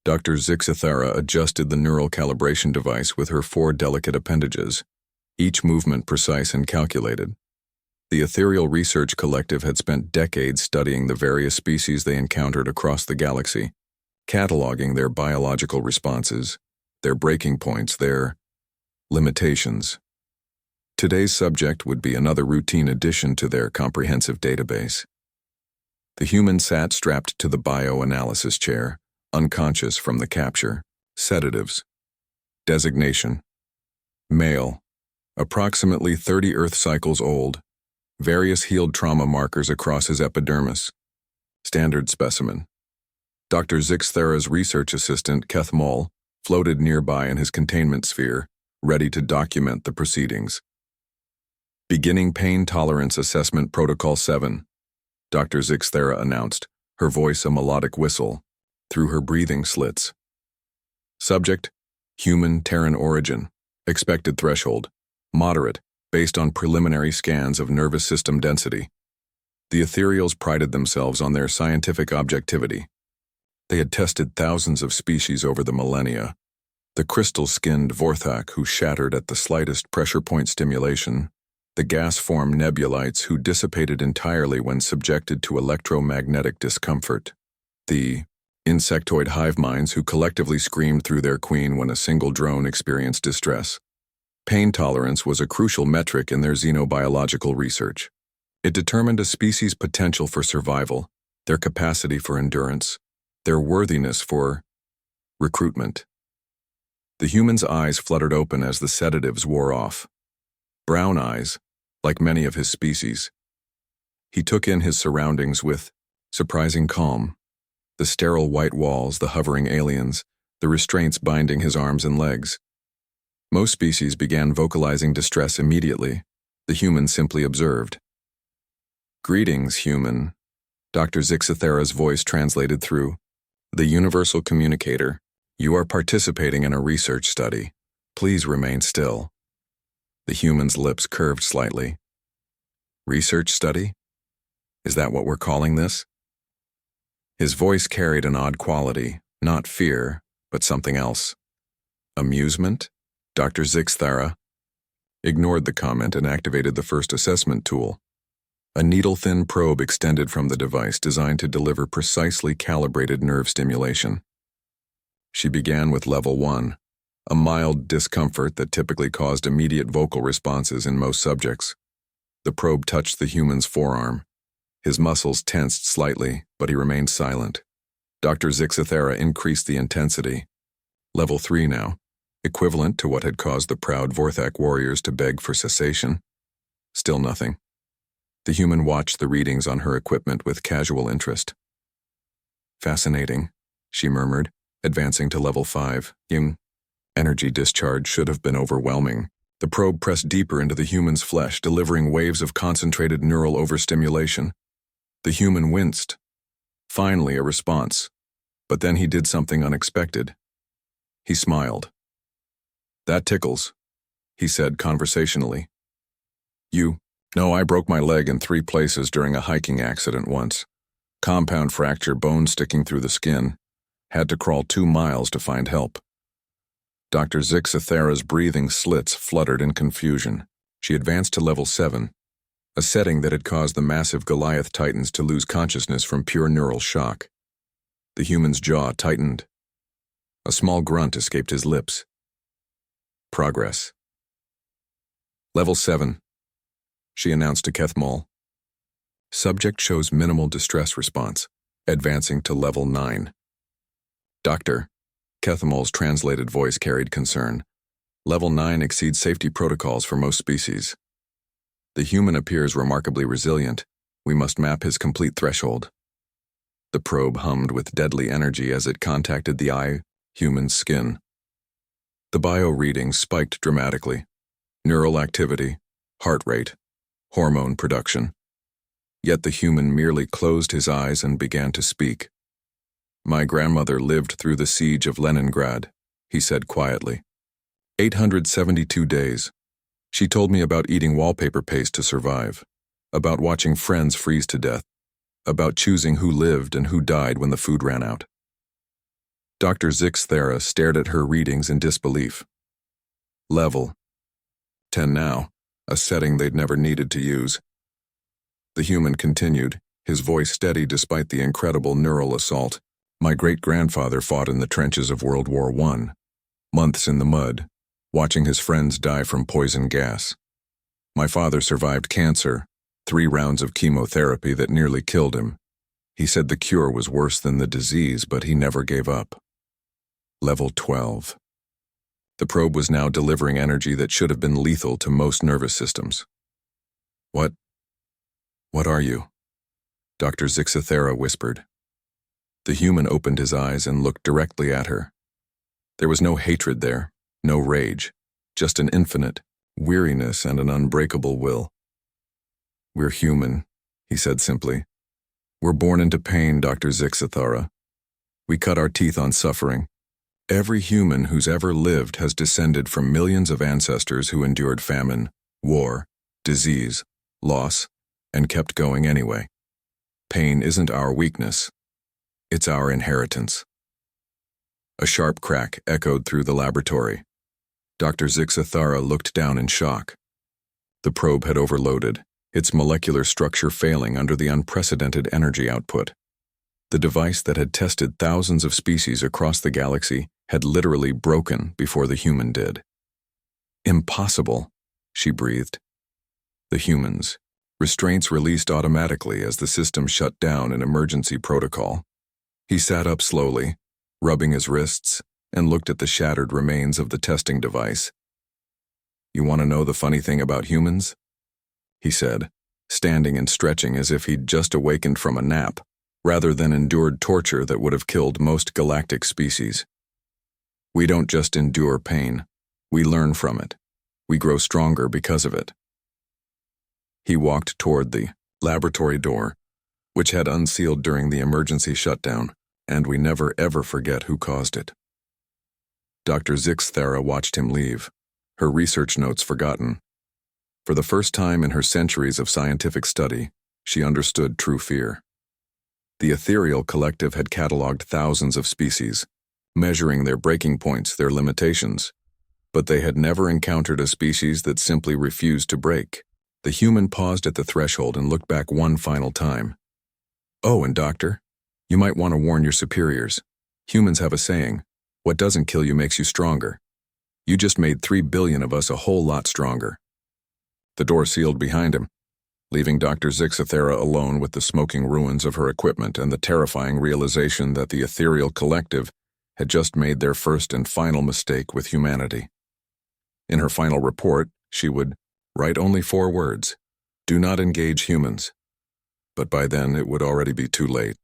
Dr. Zixithara adjusted the neural calibration device with her 4 delicate appendages, each movement precise and calculated. The Ethereal Research Collective had spent decades studying the various species they encountered across the galaxy, cataloging their biological responses, their breaking points, their limitations. Today's subject would be another routine addition to their comprehensive database. The human sat strapped to the bioanalysis chair, unconscious from the capture. Sedatives. Designation: male, approximately 30 Earth cycles old, various healed trauma markers across his epidermis. Standard specimen. Dr. Zixithara's research assistant, Keth Moll, floated nearby in his containment sphere, ready to document the proceedings. Beginning Pain Tolerance Assessment Protocol 7, Dr. Zixithara announced, her voice a melodic whistle, through her breathing slits. Subject: human Terran origin. Expected threshold: moderate, based on preliminary scans of nervous system density. The Ethereals prided themselves on their scientific objectivity. They had tested thousands of species over the millennia. The crystal-skinned Vorthak who shattered at the slightest pressure point stimulation, the gas-form nebulites who dissipated entirely when subjected to electromagnetic discomfort, the insectoid hive minds who collectively screamed through their queen when a single drone experienced distress. Pain tolerance was a crucial metric in their xenobiological research. It determined a species' potential for survival, their capacity for endurance, their worthiness for recruitment. The human's eyes fluttered open as the sedatives wore off. Brown eyes, like many of his species. He took in his surroundings with surprising calm. The sterile white walls, the hovering aliens, the restraints binding his arms and legs. Most species began vocalizing distress immediately. The human simply observed. "Greetings, human," Dr. Zixithara's voice translated through. "The universal communicator. You are participating in a research study. Please remain still." The human's lips curved slightly. "Research study? Is that what we're calling this?" His voice carried an odd quality, not fear, but something else. Amusement? Dr. Zixithara ignored the comment and activated the first assessment tool. A needle-thin probe extended from the device designed to deliver precisely calibrated nerve stimulation. She began with level 1, a mild discomfort that typically caused immediate vocal responses in most subjects. The probe touched the human's forearm. His muscles tensed slightly, but he remained silent. Dr. Zixithara increased the intensity. Level 3 now, equivalent to what had caused the proud Vorthak warriors to beg for cessation. Still nothing. The human watched the readings on her equipment with casual interest. "Fascinating," she murmured, advancing to level 5. Energy discharge should have been overwhelming. The probe pressed deeper into the human's flesh, delivering waves of concentrated neural overstimulation. The human winced. Finally, a response. But then he did something unexpected. He smiled. "That tickles," he said conversationally. No, I broke my leg in 3 places during a hiking accident once. Compound fracture, bone sticking through the skin. Had to crawl 2 miles to find help." Dr. Zixithara's breathing slits fluttered in confusion. She advanced to level 7, a setting that had caused the massive Goliath titans to lose consciousness from pure neural shock. The human's jaw tightened. A small grunt escaped his lips. "Progress." "Level 7, she announced to Keth Moll. Subject shows minimal distress response, advancing to level 9. "Doctor," Keth Moll's translated voice carried concern. "Level 9 exceeds safety protocols for most species. The human appears remarkably resilient. We must map his complete threshold." The probe hummed with deadly energy as it contacted the human's skin. The bio readings spiked dramatically. Neural activity, heart rate, hormone production. Yet the human merely closed his eyes and began to speak. "My grandmother lived through the siege of Leningrad," he said quietly. 872 days. She told me about eating wallpaper paste to survive, about watching friends freeze to death, about choosing who lived and who died when the food ran out. Dr. Zixthera stared at her readings in disbelief. Level 10 now, a setting they'd never needed to use. The human continued, his voice steady despite the incredible neural assault. My great-grandfather fought in the trenches of World War I, months in the mud, watching his friends die from poison gas. My father survived cancer, 3 rounds of chemotherapy that nearly killed him. He said the cure was worse than the disease, but he never gave up. Level 12. The probe was now delivering energy that should have been lethal to most nervous systems. What are you? Dr. Zixthera whispered. The human opened his eyes and looked directly at her. There was no hatred there, no rage, just an infinite weariness and an unbreakable will. We're human, he said simply. We're born into pain, Dr. Zixthera. We cut our teeth on suffering. Every human who's ever lived has descended from millions of ancestors who endured famine, war, disease, loss, and kept going anyway. Pain isn't our weakness. It's our inheritance. A sharp crack echoed through the laboratory. Dr. Zixthera looked down in shock. The probe had overloaded, its molecular structure failing under the unprecedented energy output. The device that had tested thousands of species across the galaxy had literally broken before the human did. Impossible, she breathed. The humans. Restraints released automatically as the system shut down in emergency protocol. He sat up slowly, rubbing his wrists, and looked at the shattered remains of the testing device. You want to know the funny thing about humans? He said, standing and stretching as if he'd just awakened from a nap, rather than endured torture that would have killed most galactic species. We don't just endure pain, we learn from it. We grow stronger because of it. He walked toward the laboratory door, which had unsealed during the emergency shutdown, and we never ever forget who caused it. Dr. Zixthera watched him leave, her research notes forgotten. For the first time in her centuries of scientific study, she understood true fear. The ethereal collective had cataloged thousands of species, measuring their breaking points, their limitations, but they had never encountered a species that simply refused to break. The human paused at the threshold and looked back one final time. Oh, and doctor, you might want to warn your superiors. Humans have a saying, what doesn't kill you makes you stronger. You just made 3 billion of us a whole lot stronger. The door sealed behind him, leaving Dr. Zixthera alone with the smoking ruins of her equipment and the terrifying realization that the ethereal collective had just made their first and final mistake with humanity. In her final report, she would write only 4 words: do not engage humans. But by then it would already be too late.